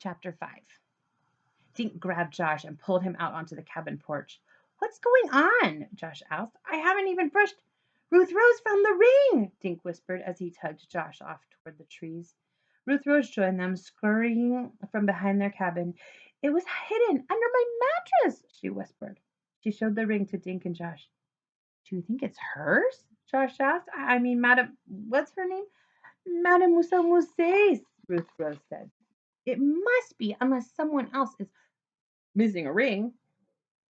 Chapter 5. Dink grabbed Josh and pulled him out onto the cabin porch. "What's going on?" Josh asked. "I haven't even brushed." "Ruth Rose found the ring," Dink whispered as he tugged Josh off toward the trees. Ruth Rose joined them, scurrying from behind their cabin. "It was hidden under my mattress," she whispered. She showed the ring to Dink and Josh. "Do you think it's hers?" Josh asked. I mean, Madame, what's her name? "Madame Musset," Ruth Rose said. "It must be, unless someone else is missing a ring."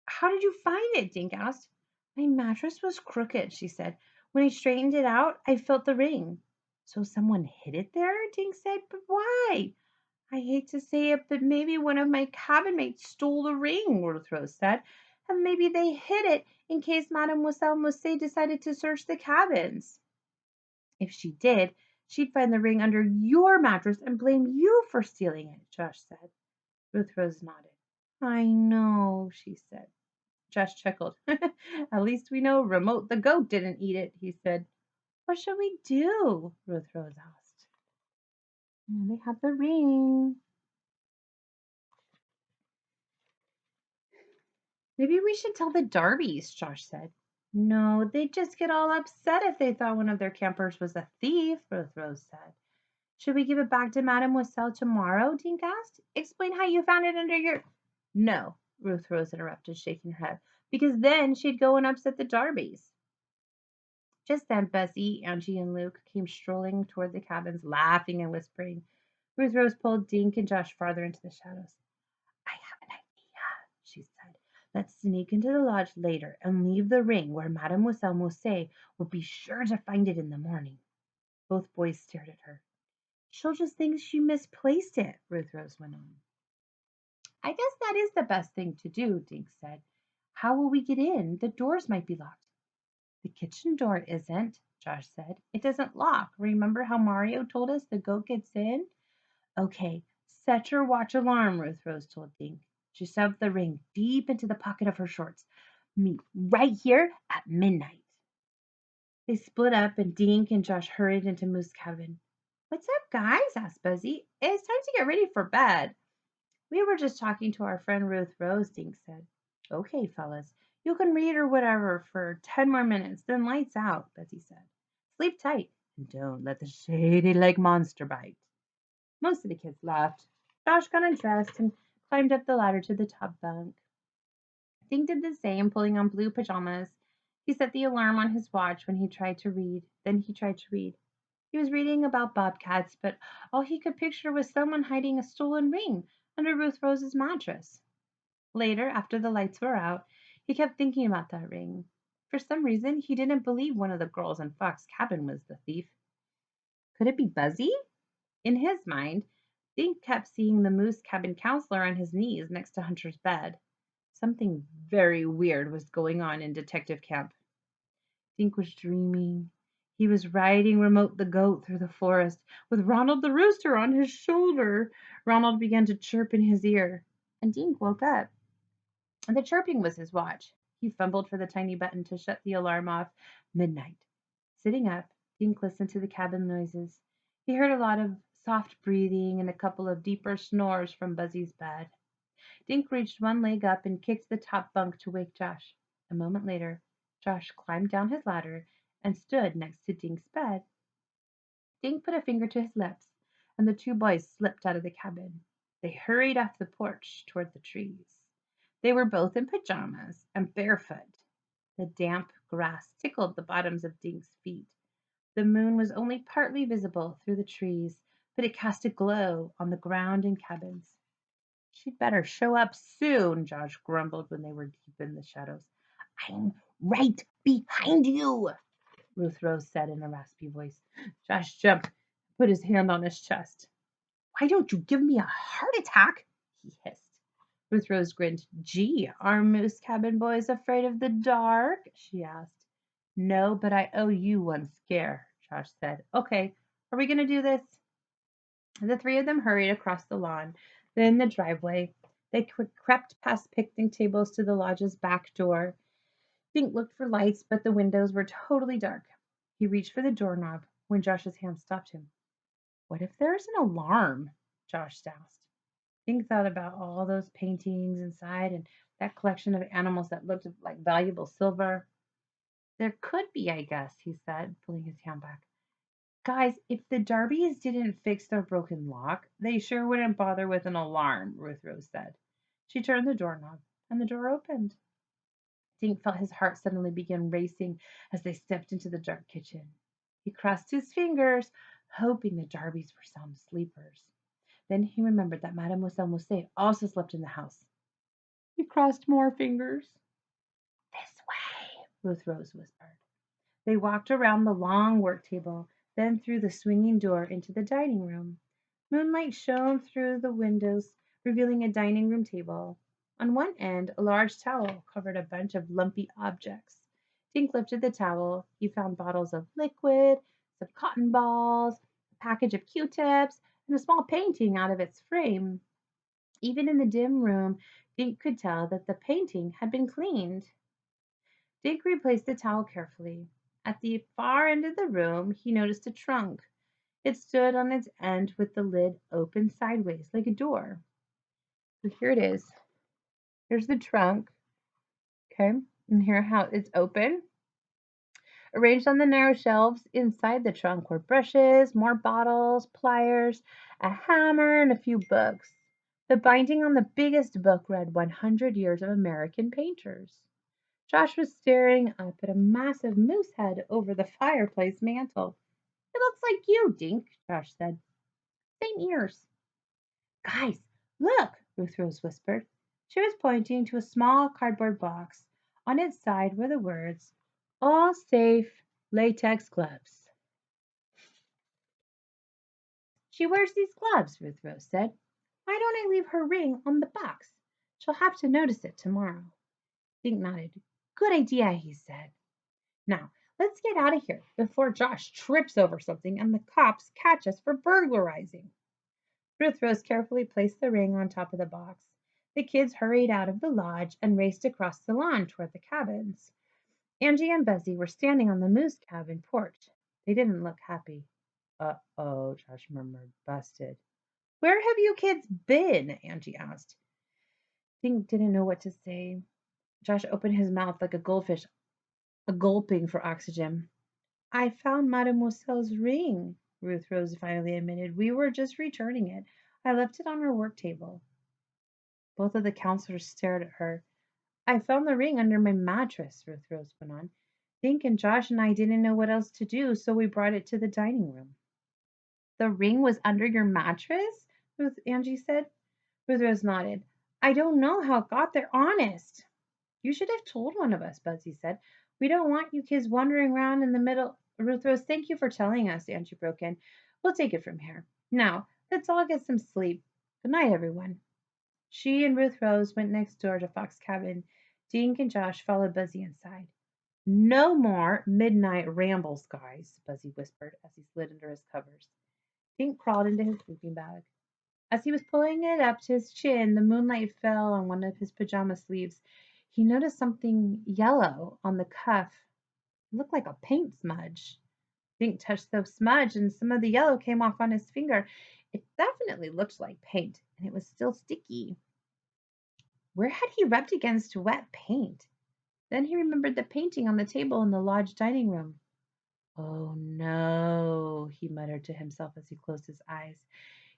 "How did you find it?" Dink asked. "My mattress was crooked," she said. "When I straightened it out, I felt the ring." "So someone hid it there?" Dink said. "But why?" "I hate to say it, but maybe one of my cabin mates stole the ring," Ruth Rose said. "And maybe they hid it in case Mademoiselle Musset decided to search the cabins." "If she did, she'd find the ring under your mattress and blame you for stealing it," Josh said. Ruth Rose nodded. "I know," she said. Josh chuckled. "At least we know Remote the goat didn't eat it," he said. "What should we do?" Ruth Rose asked. "And they have the ring." "Maybe we should tell the Darbys," Josh said. "No, they'd just get all upset if they thought one of their campers was a thief," Ruth Rose said. "Should we give it back to Mademoiselle tomorrow?" Dink asked. "Explain how you found it under your—" "No," Ruth Rose interrupted, shaking her head, "because then she'd go and upset the Darbys." Just then Bessie, Angie, and Luke came strolling toward the cabins, laughing and whispering. Ruth Rose pulled Dink and Josh farther into the shadows. "I have an idea," she said. "Let's sneak into the lodge later and leave the ring where Mademoiselle Musset will be sure to find it in the morning." Both boys stared at her. "She'll just think she misplaced it," Ruth Rose went on. "I guess that is the best thing to do," Dink said. "How will we get in? The doors might be locked." "The kitchen door isn't," Josh said. "It doesn't lock. Remember how Mario told us the goat gets in?" "Okay, set your watch alarm," Ruth Rose told Dink. She shoved the ring deep into the pocket of her shorts. "Meet right here at midnight." They split up and Dink and Josh hurried into Moose's cabin. "What's up, guys?" asked Buzzy. "It's time to get ready for bed." "We were just talking to our friend Ruth Rose," Dink said. "Okay, fellas. You can read or whatever for 10 more minutes, then lights out," Betsy said. "Sleep tight and don't let the shady lake monster bite." Most of the kids laughed. Josh got undressed and climbed up the ladder to the top bunk. Dink did the same, pulling on blue pajamas. He set the alarm on his watch when he tried to read. Then he tried to read. He was reading about bobcats, but all he could picture was someone hiding a stolen ring under Ruth Rose's mattress. Later, after the lights were out, he kept thinking about that ring. For some reason, he didn't believe one of the girls in Fox's cabin was the thief. Could it be Buzzy? In his mind, Dink kept seeing the Moose Cabin counselor on his knees next to Hunter's bed. Something very weird was going on in detective camp. Dink was dreaming. He was riding Remote the goat through the forest with Ronald the rooster on his shoulder. Ronald began to chirp in his ear, and Dink woke up. The chirping was his watch. He fumbled for the tiny button to shut the alarm off. Midnight. Sitting up, Dink listened to the cabin noises. He heard a lot of soft breathing and a couple of deeper snores from Buzzy's bed. Dink reached one leg up and kicked the top bunk to wake Josh. A moment later, Josh climbed down his ladder and stood next to Dink's bed. Dink put a finger to his lips, and the two boys slipped out of the cabin. They hurried off the porch toward the trees. They were both in pajamas and barefoot. The damp grass tickled the bottoms of Dink's feet. The moon was only partly visible through the trees, but it cast a glow on the ground and cabins. "She'd better show up soon," Josh grumbled when they were deep in the shadows. "I'm right behind you," Ruth Rose said in a raspy voice. Josh jumped and put his hand on his chest. "Why don't you give me a heart attack?" he hissed. Ruth Rose grinned. "Gee, are Moose Cabin boys afraid of the dark?" she asked. "No, but I owe you one scare," Josh said. "Okay, are we going to do this?" The three of them hurried across the lawn, then the driveway. They crept past picnic tables to the lodge's back door. Dink looked for lights, but the windows were totally dark. He reached for the doorknob when Josh's hand stopped him. "What if there's an alarm?" Josh asked. Dink thought about all those paintings inside and that collection of animals that looked like valuable silver. There could be, I guess, he said, pulling his hand back. Guys, if the Darbies didn't fix their broken lock, they sure wouldn't bother with an alarm, Ruth Rose said. She turned the doorknob, and the door opened. Dink felt his heart suddenly begin racing as they stepped into the dark kitchen. He crossed his fingers, hoping the Darbies were sound sleepers. Then he remembered that Mademoiselle Musset also slept in the house. He crossed more fingers. This way, Ruth Rose whispered. They walked around the long work table, then through the swinging door into the dining room. Moonlight shone through the windows, revealing a dining room table. On one end, a large towel covered a bunch of lumpy objects. Tink lifted the towel. He found bottles of liquid, some cotton balls, a package of Q-tips, and a small painting out of its frame. Even in the dim room, Dink could tell that the painting had been cleaned. Dink replaced the towel carefully. At the far end of the room, he noticed a trunk. It stood on its end with the lid open sideways like a door. So here it is. Here's the trunk. Okay. And here how it's open. Arranged on the narrow shelves inside the trunk were brushes, more bottles, pliers, a hammer, and a few books. The binding on the biggest book read 100 Years of American Painters. Josh was staring up at a massive moose head over the fireplace mantel. It looks like you, Dink, Josh said. Same ears. Guys, look, Ruth Rose whispered. She was pointing to a small cardboard box. On its side were the words, All safe latex gloves. She wears these gloves, Ruth Rose said. Why don't I leave her ring on the box? She'll have to notice it tomorrow. Dink nodded. Good idea, he said. Now, let's get out of here before Josh trips over something and the cops catch us for burglarizing. Ruth Rose carefully placed the ring on top of the box. The kids hurried out of the lodge and raced across the lawn toward the cabins. Angie and Bessie were standing on the moose cabin porch. They didn't look happy. Uh-oh, Josh murmured, busted. Where have you kids been? Angie asked. Dink didn't know what to say. Josh opened his mouth like a goldfish, gulping for oxygen. I found Mademoiselle's ring, Ruth Rose finally admitted. We were just returning it. I left it on her work table. Both of the counselors stared at her. I found the ring under my mattress, Ruth Rose went on. Dink and Josh and I didn't know what else to do, so we brought it to the dining room. The ring was under your mattress? Angie said. Ruth Rose nodded. I don't know how it got there, honest. You should have told one of us, Buzzy said. We don't want you kids wandering around in the middle. Ruth Rose, thank you for telling us, Angie broke in. We'll take it from here. Now, let's all get some sleep. Good night, everyone. She and Ruth Rose went next door to Fox's cabin. Dink and Josh followed Buzzy inside. No more midnight rambles, guys, Buzzy whispered as he slid under his covers. Dink crawled into his sleeping bag. As he was pulling it up to his chin, the moonlight fell on one of his pajama sleeves. He noticed something yellow on the cuff. It looked like a paint smudge. Dink touched the smudge and some of the yellow came off on his finger. It definitely looked like paint, and it was still sticky. Where had he rubbed against wet paint? Then he remembered the painting on the table in the lodge dining room. Oh no, he muttered to himself as he closed his eyes.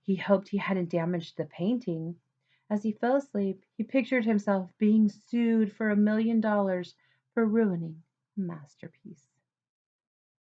He hoped he hadn't damaged the painting. As he fell asleep, he pictured himself being sued for $1 million for ruining a masterpiece.